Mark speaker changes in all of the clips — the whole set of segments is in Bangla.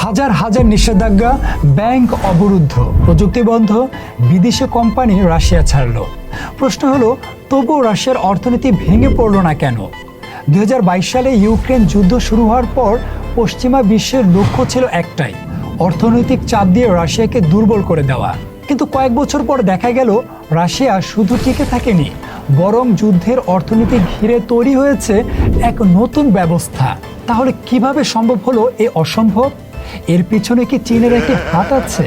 Speaker 1: হাজার হাজার নিষেধাজ্ঞা, ব্যাংক অবরুদ্ধ, প্রযুক্তি বন্ধ, বিদেশি কোম্পানি রাশিয়া ছাড়ল। প্রশ্ন হলো, তবুও রাশিয়ার অর্থনীতি ভেঙে পড়ল না কেন? 2022 সালে ইউক্রেন যুদ্ধ শুরু হওয়ার পর পশ্চিমা বিশ্বের লক্ষ্য ছিল একটাই, অর্থনৈতিক চাপ দিয়ে রাশিয়াকে দুর্বল করে দেওয়া। কিন্তু কয়েক বছর পর দেখা গেল রাশিয়া শুধু টিকে থাকেনি, বরং যুদ্ধের অর্থনীতি ঘিরে তৈরি হয়েছে এক নতুন ব্যবস্থা। তাহলে কিভাবে সম্ভব হলো এই অসম্ভব? এর পিছনে কি চীনের একটি হাত আছে?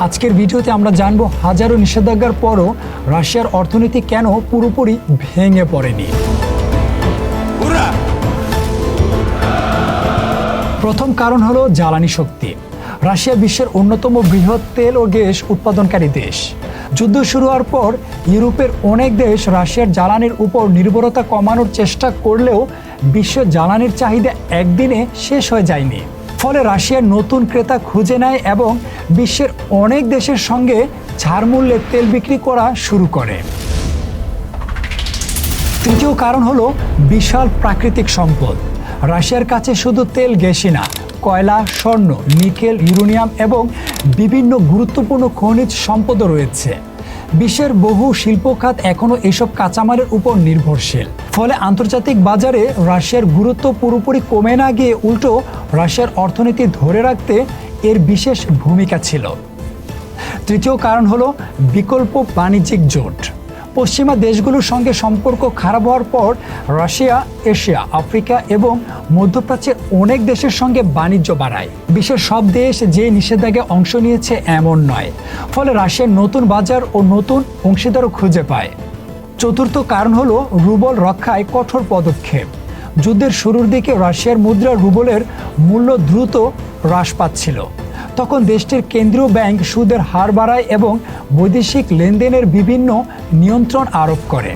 Speaker 1: আজকের ভিডিওতে আমরা জানবো হাজারো নিষেধাজ্ঞার পরও রাশিয়ার অর্থনীতি কেন পুরোপুরি ভেঙে পড়েনি। প্রথম কারণ হলো জ্বালানি শক্তি। রাশিয়া বিশ্বের অন্যতম বৃহৎ তেল ও গ্যাস উৎপাদনকারী দেশ। যুদ্ধ শুরু হওয়ার পর ইউরোপের অনেক দেশ রাশিয়ার জ্বালানির উপর নির্ভরতা কমানোর চেষ্টা করলেও বিশ্ব জ্বালানির চাহিদা একদিনে শেষ হয়ে যায়নি। ফলে রাশিয়ার নতুন ক্রেতা খুঁজে নেয় এবং বিশ্বের অনেক দেশের সঙ্গে ছাড় মূল্যে তেল বিক্রি করা শুরু করে। তৃতীয় কারণ হলো বিশাল প্রাকৃতিক সম্পদ। রাশিয়ার কাছে শুধু তেল গ্যাসই না, কয়লা, স্বর্ণ, নিকেল, ইউরেনিয়াম এবং বিভিন্ন গুরুত্বপূর্ণ খনিজ সম্পদও রয়েছে। বিশ্বের বহু শিল্প খাত এখনও এসব কাঁচামালের উপর নির্ভরশীল। ফলে আন্তর্জাতিক বাজারে রাশিয়ার গুরুত্ব পুরোপুরি কমে না গিয়ে উল্টো রাশিয়ার অর্থনীতি ধরে রাখতে এর বিশেষ ভূমিকা ছিল। তৃতীয় কারণ হলো বিকল্প বাণিজ্যিক জোট। পশ্চিমা দেশগুলোর সঙ্গে সম্পর্ক খারাপ হওয়ার পর রাশিয়া এশিয়া, আফ্রিকা এবং মধ্যপ্রাচ্যের অনেক দেশের সঙ্গে বাণিজ্য বাড়ায়। বিশ্বের সব দেশ যে নিষেধাজ্ঞায় অংশ নিয়েছে এমন নয়, ফলে রাশিয়ার নতুন বাজার ও নতুন অংশীদারও খুঁজে পায়। চতুর্থ কারণ হলো রুবল রক্ষায় কঠোর পদক্ষেপ। যুদ্ধের শুরুর দিকে রাশিয়ার মুদ্রা রুবলের মূল্য দ্রুত হ্রাস পাচ্ছিল। তখন দেশটির কেন্দ্রীয় ব্যাংক সুদের হার বাড়ায় এবং বৈদেশিক লেনদেনের বিভিন্ন নিয়ন্ত্রণ আরোপ করে।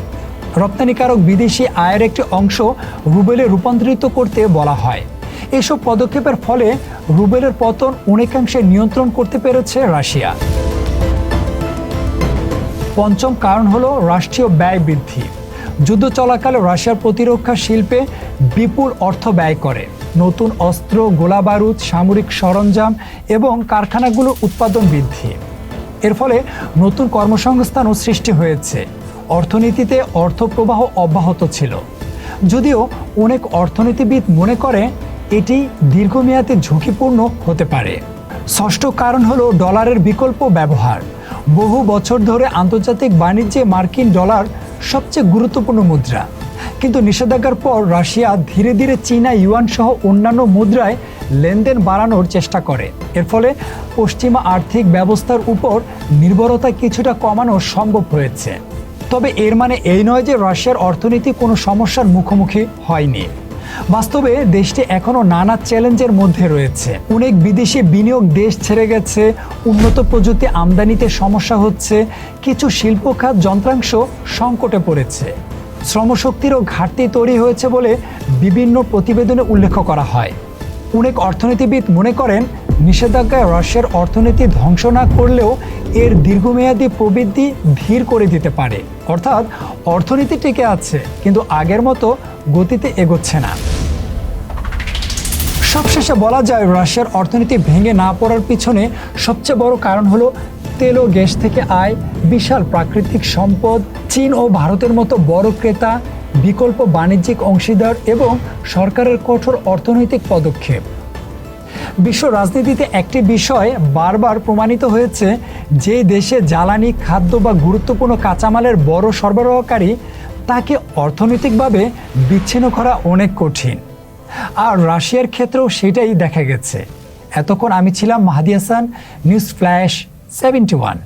Speaker 1: রপ্তানিকারক বিদেশি আয়ের একটি অংশ রুবেলে রূপান্তরিত করতে বলা হয়। এসব পদক্ষেপের ফলে রুবেলের পতন অনেকাংশে নিয়ন্ত্রণ করতে পেরেছে রাশিয়া। পঞ্চম কারণ হলো রাষ্ট্রীয় ব্যয় বৃদ্ধি। যুদ্ধ চলাকালে রাশিয়ার প্রতিরক্ষা শিল্পে বিপুল অর্থ ব্যয় করে। নতুন অস্ত্র, গোলাবারুদ, সামরিক সরঞ্জাম এবং কারখানাগুলোর উৎপাদন বৃদ্ধি। এর ফলে নতুন কর্মসংস্থানও সৃষ্টি হয়েছে। অর্থনীতিতে অর্থপ্রবাহ অব্যাহত ছিল, যদিও অনেক অর্থনীতিবিদ মনে করে এটি দীর্ঘমেয়াদে ঝুঁকিপূর্ণ হতে পারে। ষষ্ঠ কারণ হলো ডলারের বিকল্প ব্যবহার। বহু বছর ধরে আন্তর্জাতিক বাণিজ্যে মার্কিন ডলার সবচেয়ে গুরুত্বপূর্ণ মুদ্রা। কিন্তু নিষেধাজ্ঞার পর রাশিয়া ধীরে ধীরে চীনা ইউয়ান সহ অন্যান্য মুদ্রায় লেনদেন বাড়ানোর চেষ্টা করে। এর ফলে পশ্চিমা আর্থিক ব্যবস্থার উপর নির্ভরতা কিছুটা কমানো সম্ভব হয়েছে। তবে এর মানে এই নয় যে রাশিয়ার অর্থনীতি কোনো সমস্যার মুখোমুখি হয়নি। বাস্তবে দেশটি এখনও নানা চ্যালেঞ্জের মধ্যে রয়েছে। অনেক বিদেশি বিনিয়োগ দেশ ছেড়ে গেছে, উন্নত প্রযুক্তি আমদানিতে সমস্যা হচ্ছে, কিছু শিল্প খাত যন্ত্রাংশ সংকটে পড়েছে, শ্রমশক্তিরও ঘাটতি তৈরি হয়েছে বলে বিভিন্ন প্রতিবেদনে উল্লেখ করা হয়। অনেক অর্থনীতিবিদ মনে করেন নিষেধাজ্ঞায় রাশিয়ার অর্থনীতি ধ্বংস না করলেও এর দীর্ঘমেয়াদী প্রবৃদ্ধি ধীর করে দিতে পারে। অর্থাৎ অর্থনীতি টিকে আছে, কিন্তু আগের মতো গতিতে এগোচ্ছে না। সবশেষে বলা যায় রাশিয়ার অর্থনীতি ভেঙে না পড়ার পিছনে সবচেয়ে বড় কারণ হলো তেল ও গ্যাস থেকে আয়, বিশাল প্রাকৃতিক সম্পদ, চীন ও ভারতের মতো বড় ক্রেতা, বিকল্প বাণিজ্যিক অংশীদার এবং সরকারের কঠোর অর্থনৈতিক পদক্ষেপ। বিশ্ব রাজনীতিতে একটি বিষয় বারবার প্রমাণিত হয়েছে, যে দেশে জ্বালানি, খাদ্য বা গুরুত্বপূর্ণ কাঁচামালের বড় সরবরাহকারী, তাকে অর্থনৈতিকভাবে বিচ্ছিন্ন করা অনেক কঠিন। আর রাশিয়ার ক্ষেত্রেও সেটাই দেখা গেছে। এতক্ষণ আমি ছিলাম মাহাদি হাসান, নিউজ ফ্ল্যাশ 71।